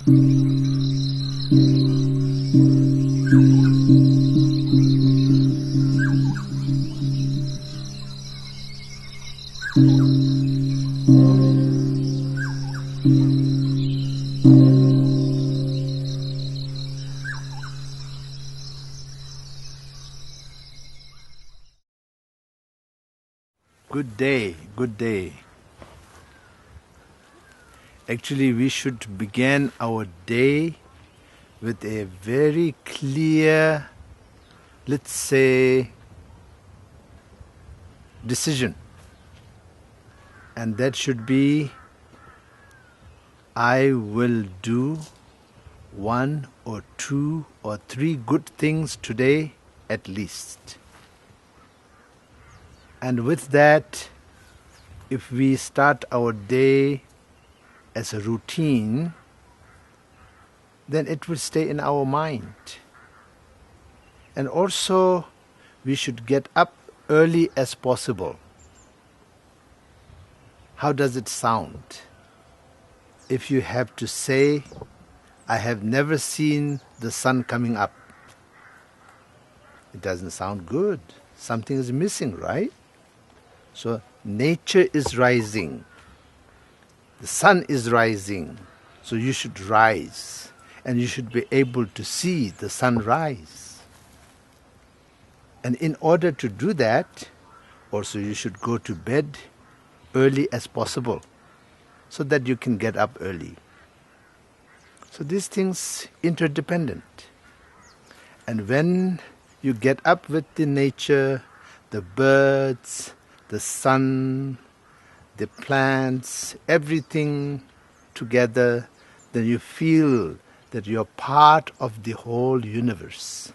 Good day, good day. Actually, we should begin our day with a very clear, let's say, decision. And that should be, I will do 1 or 2 or 3 good things today at least. And with that, if we start our day as a routine, then it will stay in our mind. And also, we should get up early as possible. How does it sound? If you have to say, I have never seen the sun coming up, it doesn't sound good. Something is missing, right? So nature is rising. The sun is rising. So you should rise. And you should be able to see the sun rise. And in order to do that, also you should go to bed early as possible, so that you can get up early. So these things interdependent. And when you get up with the nature, the birds, the sun, the plants, everything together, then you feel that you're part of the whole universe.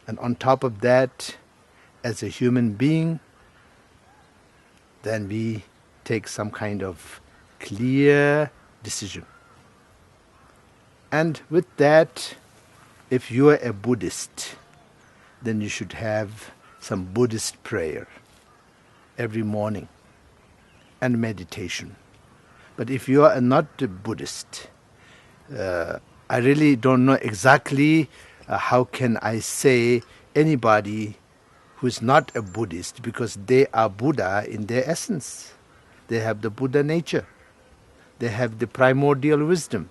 And on top of that, as a human being, then we take some kind of clear decision. And with that, if you are a Buddhist, then you should have some Buddhist prayer every morning and meditation. But if you are not a Buddhist, I really don't know exactly how can I say anybody who is not a Buddhist, because they are Buddha in their essence. They have the Buddha nature. They have the primordial wisdom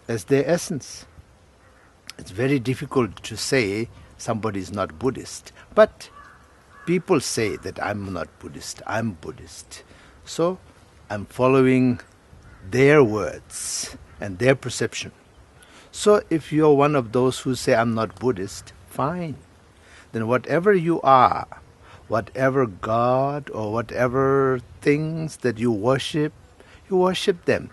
as their essence. It's very difficult to say somebody is not Buddhist. But people say that I'm not Buddhist, I'm Buddhist. So I'm following their words and their perception. So if you're one of those who say I'm not Buddhist, fine. Then whatever you are, whatever God or whatever things that you worship them.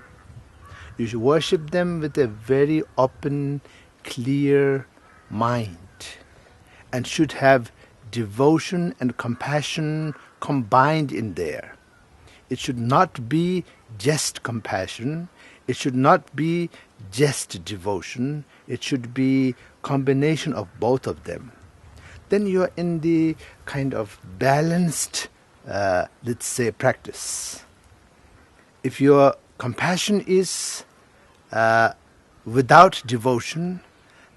You should worship them with a very open, clear mind, and should have devotion and compassion combined in there. It should not be just compassion. It should not be just devotion. It should be combination of both of them. Then you are in the kind of balanced, let's say, practice. If your compassion is without devotion,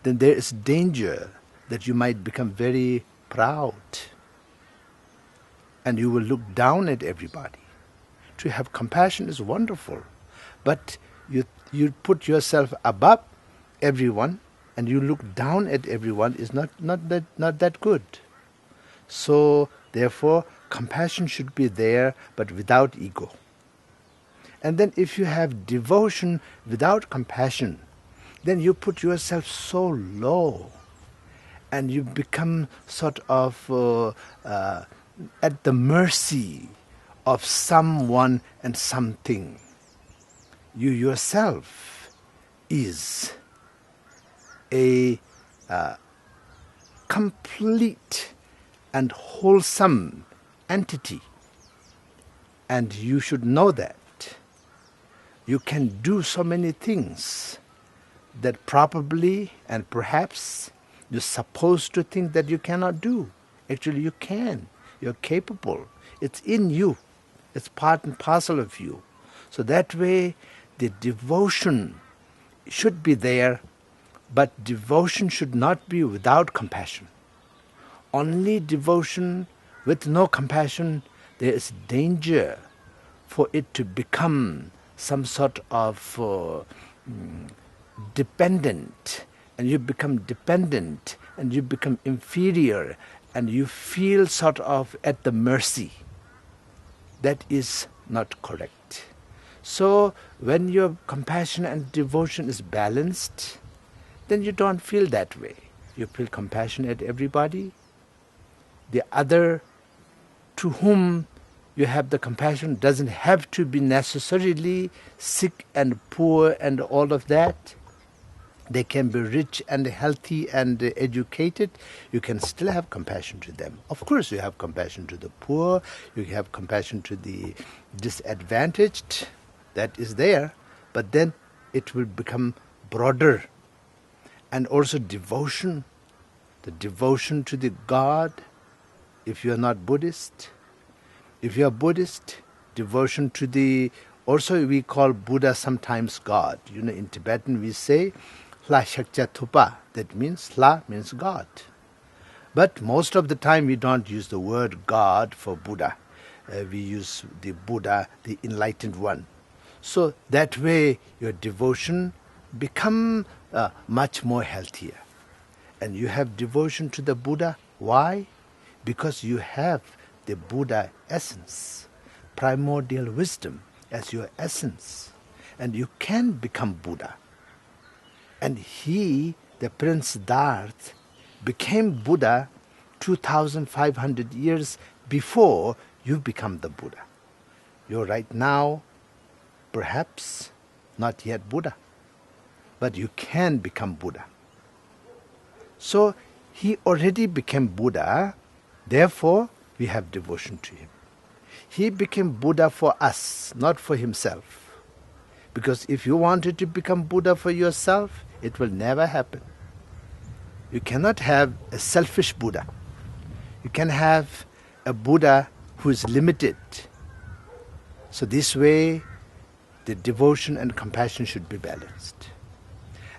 then there is danger that you might become very proud and you will look down at everybody. To have compassion is wonderful, but you put yourself above everyone and you look down at everyone is not that good. So therefore compassion should be there, but without ego. And then if you have devotion without compassion, then you put yourself so low and you become sort of at the mercy of someone and something. You yourself is a complete and wholesome entity, and you should know that. You can do so many things that probably and perhaps you're supposed to think that you cannot do. Actually you can. You're capable. It's in you. It's part and parcel of you. So that way the devotion should be there, but devotion should not be without compassion. Only devotion with no compassion, there is danger for it to become some sort of dependent, and you become dependent, and you become inferior, and you feel sort of at the mercy. That is not correct. So when your compassion and devotion is balanced, then you don't feel that way. You feel compassion at everybody. The other to whom you have the compassion doesn't have to be necessarily sick and poor and all of that. They can be rich and healthy and educated. You can still have compassion to them. Of course, you have compassion to the poor. You have compassion to the disadvantaged. That is there. But then it will become broader. And also devotion. The devotion to the God. If you are not Buddhist. If you are Buddhist, devotion to the... Also we call Buddha sometimes God. You know, in Tibetan we say Hla Shakcha Thupa. That means Hla means God. But most of the time we don't use the word God for Buddha. We use the Buddha, the enlightened one. So that way your devotion become much more healthier. And you have devotion to the Buddha. Why? Because you have the Buddha essence, primordial wisdom as your essence. And you can become Buddha. And he, the Prince Darth, became Buddha 2,500 years before you become the Buddha. You're right now, perhaps not yet Buddha, but you can become Buddha. So he already became Buddha, therefore we have devotion to him. He became Buddha for us, not for himself. Because if you wanted to become Buddha for yourself, it will never happen. You cannot have a selfish Buddha. You can have a Buddha who is limited. So this way, the devotion and compassion should be balanced.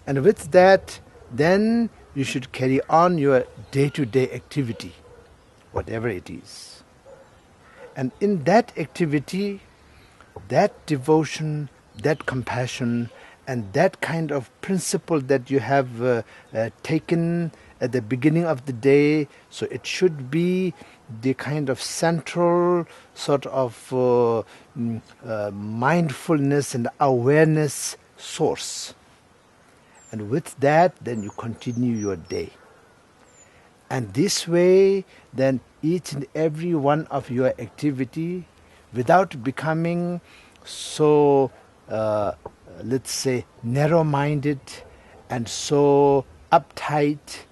And with that, then you should carry on your day-to-day activity, whatever it is. And in that activity, that devotion, that compassion, and that kind of principle that you have taken at the beginning of the day, so it should be the kind of central sort of mindfulness and awareness source. And with that, then you continue your day. And this way, then each and every one of your activity, without becoming so, let's say, narrow-minded and so uptight,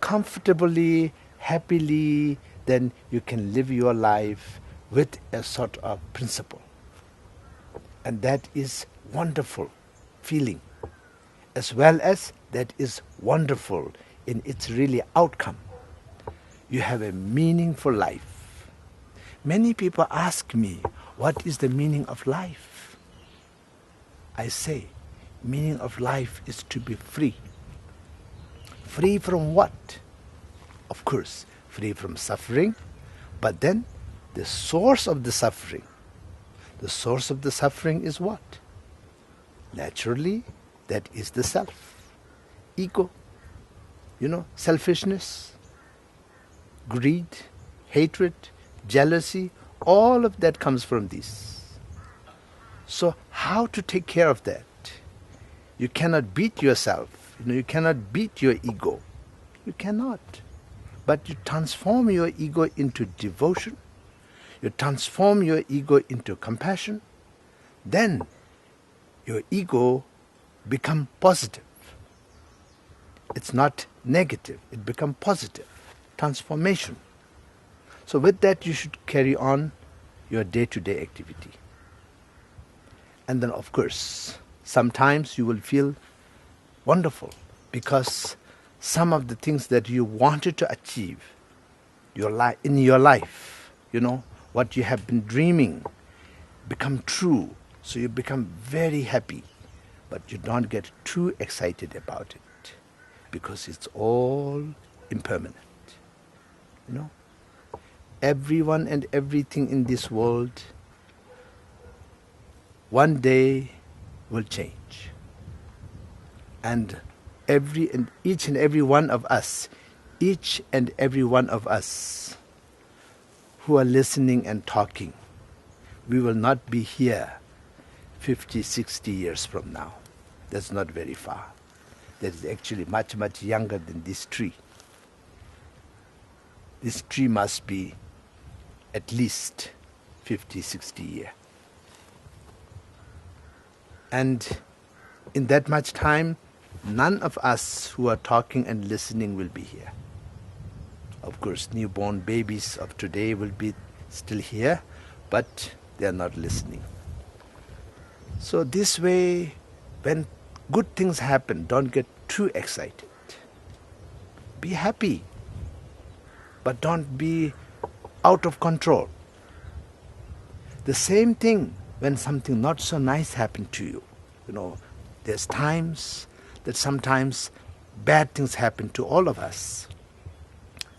comfortably, happily, then you can live your life with a sort of principle. And that is wonderful feeling, as well as that is wonderful in its really outcome. You have a meaningful life. Many people ask me, what is the meaning of life? I say, meaning of life is to be free. Free from what? Of course, free from suffering, but then the source of the suffering. The source of the suffering is what? Naturally, that is the self. Ego. Selfishness, greed, hatred, jealousy, all of that comes from this. So how to take care of that? You cannot beat yourself. You cannot beat your ego. You cannot. But you transform your ego into devotion. You transform your ego into compassion. Then your ego becomes positive. It's not negative. It becomes positive. Transformation. So with that you should carry on your day-to-day activity. And then of course, sometimes you will feel wonderful because some of the things that you wanted to achieve in your life, what you have been dreaming, become true. So you become very happy. but you don't get too excited about it, because it's all impermanent. You know, everyone and everything in this world one day will change. And each and every one of us who are listening and talking, we will not be here 50, 60 years from now. That's not very far. That is actually much, much younger than this tree. This tree must be at least 50, 60 years. And in that much time, none of us who are talking and listening will be here. Of course, newborn babies of today will be still here, but they are not listening. So this way, when good things happen, don't get too excited. Be happy, but don't be out of control. The same thing when something not so nice happened to you. You know, there's times that sometimes bad things happen to all of us.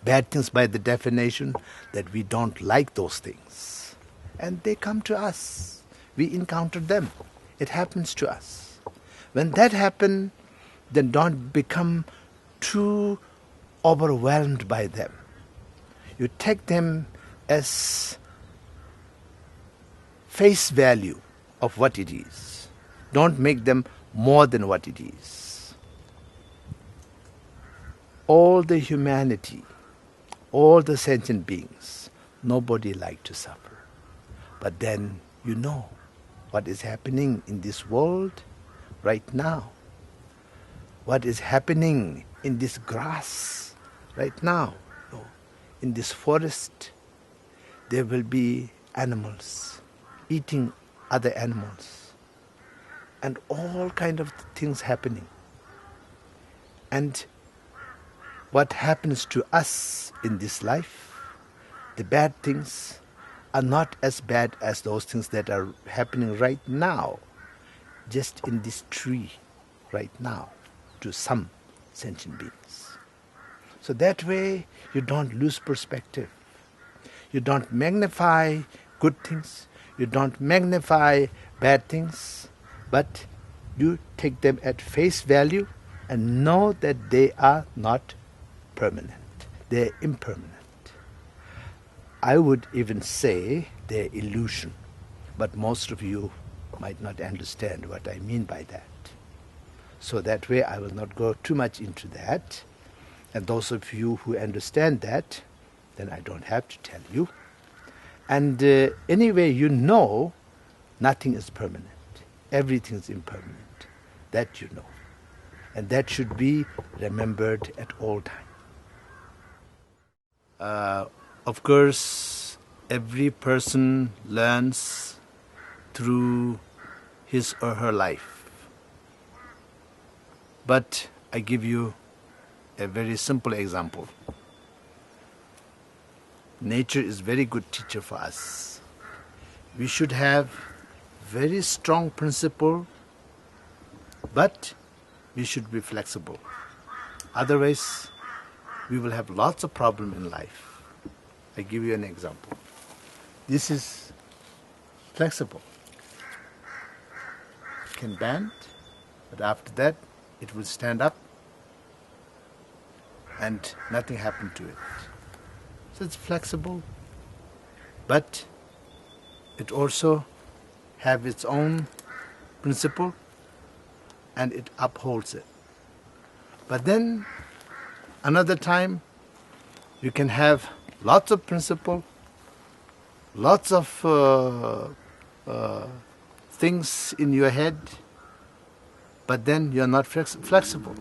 Bad things by the definition that we don't like those things. And they come to us. We encounter them. It happens to us. When that happens, then don't become too overwhelmed by them. You take them as face value of what it is. Don't make them more than what it is. All the humanity, all the sentient beings, nobody like to suffer. But then you know what is happening in this world right now. What is happening in this grass right now. In this forest, there will be animals eating other animals. And all kind of things happening. And what happens to us in this life, the bad things are not as bad as those things that are happening right now, just in this tree right now, to some sentient beings. So that way you don't lose perspective. You don't magnify good things, you don't magnify bad things, but you take them at face value and know that they are not permanent. They're impermanent. I would even say they're illusion, but most of you might not understand what I mean by that. So that way I will not go too much into that. And those of you who understand that, then I don't have to tell you. And anyway, you know nothing is permanent. Everything is impermanent. That you know. And that should be remembered at all times. Of course, every person learns through his or her life. But I give you a very simple example. Nature is very good teacher for us. We should have very strong principle, but we should be flexible. Otherwise, we will have lots of problems in life. I give you an example. This is flexible. It can bend, but after that, it will stand up and nothing happened to it. So it's flexible, but it also have its own principle and it upholds it. But then another time you can have lots of principle, lots of things in your head, but then you're not flexible.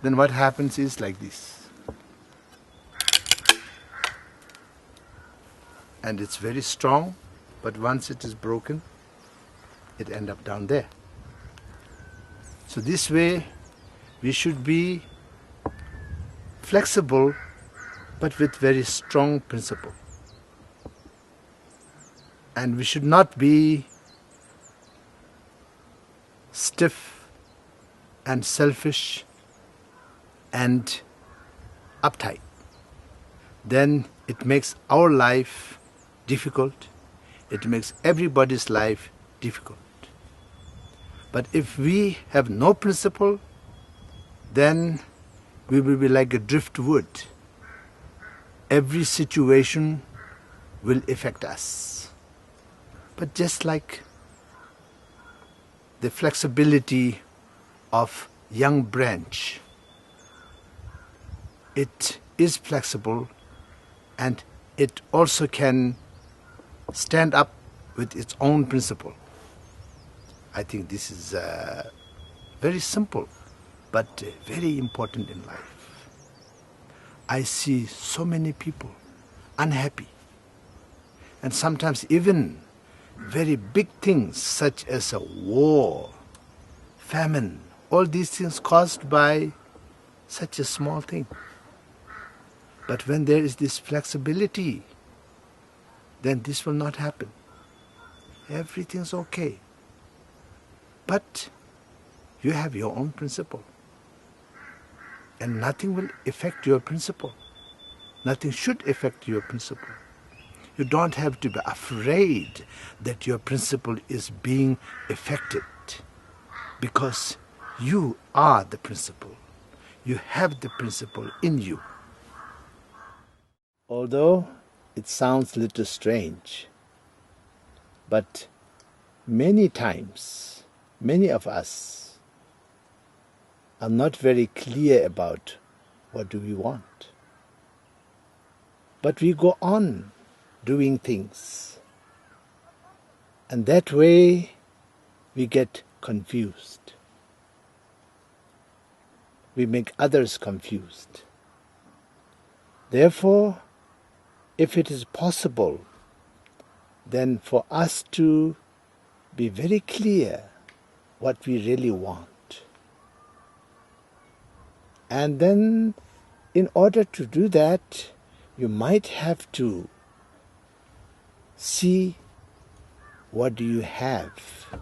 Then what happens is like this. And it's very strong, but once it is broken, it ends up down there. So this way, we should be flexible, but with very strong principle. And we should not be stiff and selfish and uptight, then it makes our life difficult. It makes everybody's life difficult. But if we have no principle, then we will be like a driftwood. Every situation will affect us. But just like the flexibility of young branch, it is flexible and it also can stand up with its own principle. I think this is very simple but very important in life. I see so many people unhappy, and sometimes even very big things such as a war, famine, all these things caused by such a small thing. But when there is this flexibility, then this will not happen. Everything's okay. But you have your own principle. And nothing will affect your principle. Nothing should affect your principle. You don't have to be afraid that your principle is being affected, because you are the principle. You have the principle in you. Although it sounds a little strange, but many times, many of us are not very clear about what do we want. But we go on doing things, and that way we get confused. We make others confused. Therefore, if it is possible, then for us to be very clear what we really want. And then, in order to do that, you might have to see what do you have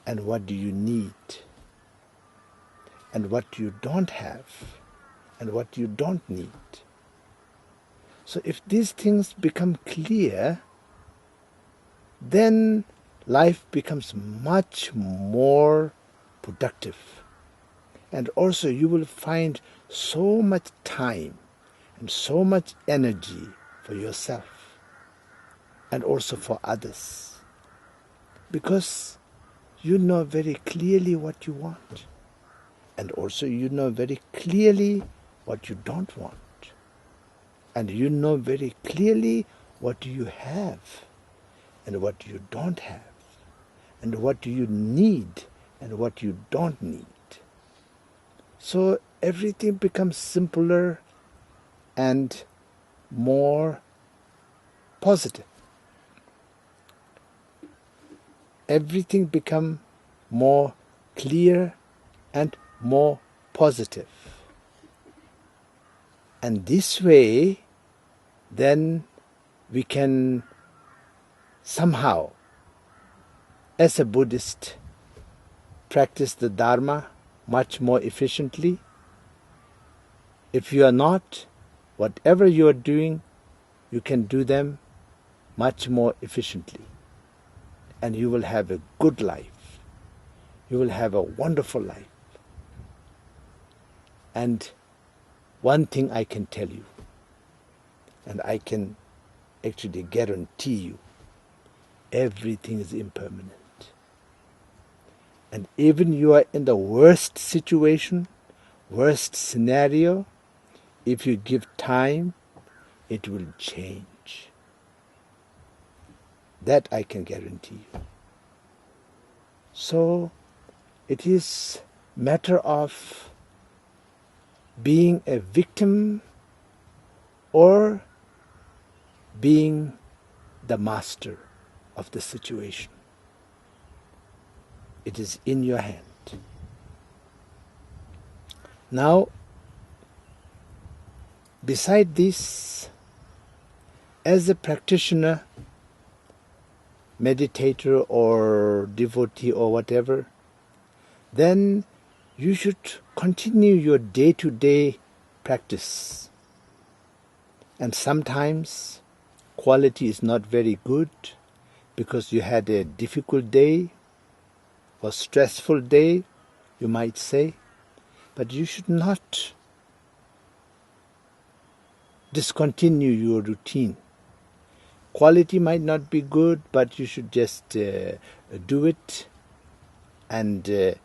and what do you need and what you don't have and what you don't need. So if these things become clear, then life becomes much more productive. And also you will find so much time and so much energy for yourself and also for others, because you know very clearly what you want, and also you know very clearly what you don't want, and you know very clearly what you have and what you don't have, and what you need and what you don't need. So everything becomes simpler and more positive. Everything becomes more clear and more positive. And this way, then we can somehow, as a Buddhist, practice the Dharma much more efficiently. If you are not, whatever you are doing, you can do them much more efficiently. And you will have a good life. You will have a wonderful life. And one thing I can tell you, and I can actually guarantee you, everything is impermanent. And even you are in the worst situation, worst scenario, if you give time, it will change. That I can guarantee you. So it is matter of being a victim or being the master of the situation. It is in your hand. Now, beside this, as a practitioner, meditator or devotee or whatever, then you should continue your day-to-day practice. And sometimes quality is not very good because you had a difficult day or stressful day, you might say, but you should not discontinue your routine. Quality might not be good, but you should just do it and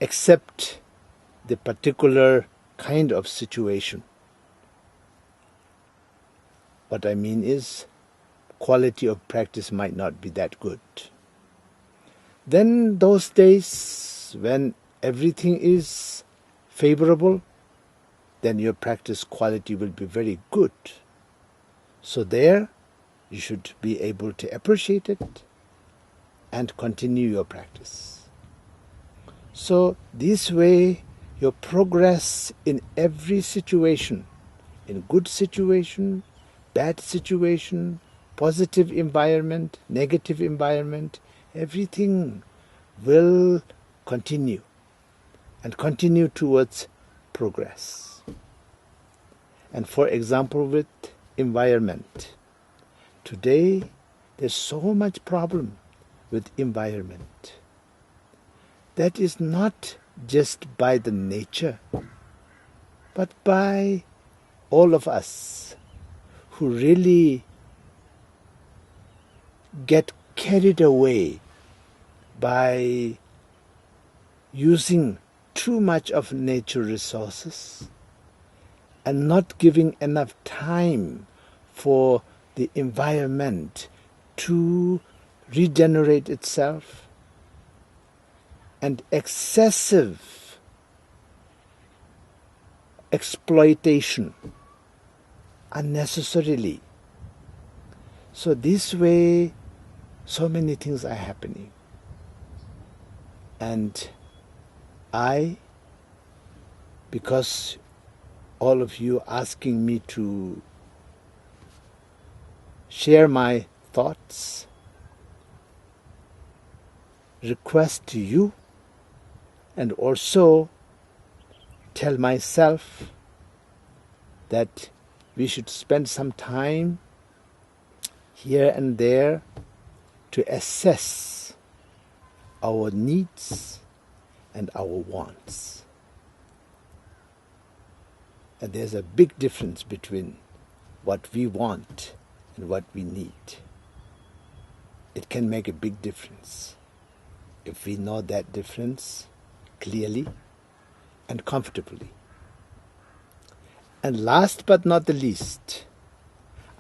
accept the particular kind of situation. What I mean is, quality of practice might not be that good. Then those days when everything is favorable, then your practice quality will be very good. So there, you should be able to appreciate it and continue your practice. So this way, your progress in every situation, in good situation, bad situation, positive environment, negative environment, everything will continue and continue towards progress. And for example, with environment, today there's so much problem with environment. That is not just by the nature, but by all of us who really get carried away by using too much of nature resources and not giving enough time for the environment to regenerate itself, and excessive exploitation unnecessarily. So this way, so many things are happening. And I, because all of you asking me to share my thoughts, request to you, and also tell myself that we should spend some time here and there to assess our needs and our wants. And there's a big difference between what we want and what we need. It can make a big difference if we know that difference clearly and comfortably. And last but not the least,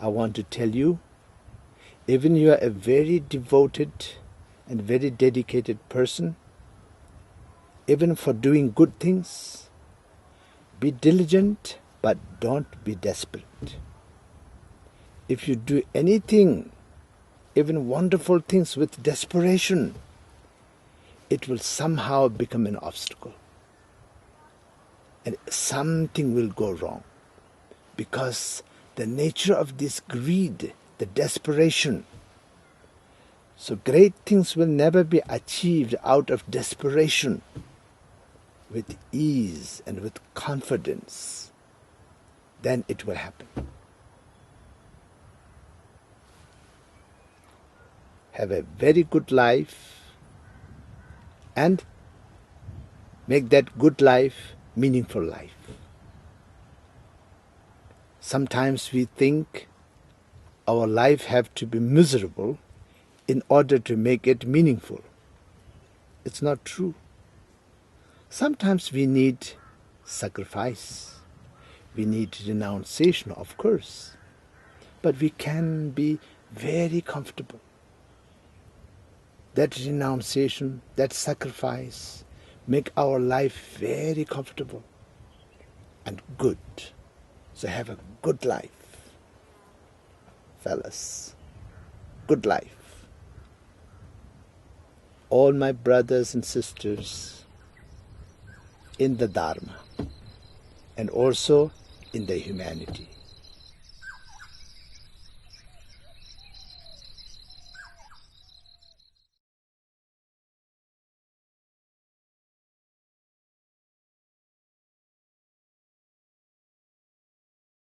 I want to tell you, even you are a very devoted and very dedicated person, even for doing good things, be diligent, but don't be desperate. If you do anything, even wonderful things with desperation, it will somehow become an obstacle. And something will go wrong. Because the nature of this greed, the desperation, so great things will never be achieved out of desperation. With ease and with confidence, then it will happen. Have a very good life and make that good life meaningful life. Sometimes we think our life have to be miserable in order to make it meaningful. It's not true. Sometimes we need sacrifice. We need renunciation, of course. But we can be very comfortable. That renunciation, that sacrifice, make our life very comfortable and good. So have a good life, fellas. Good life. All my brothers and sisters in the Dharma and also in the humanity.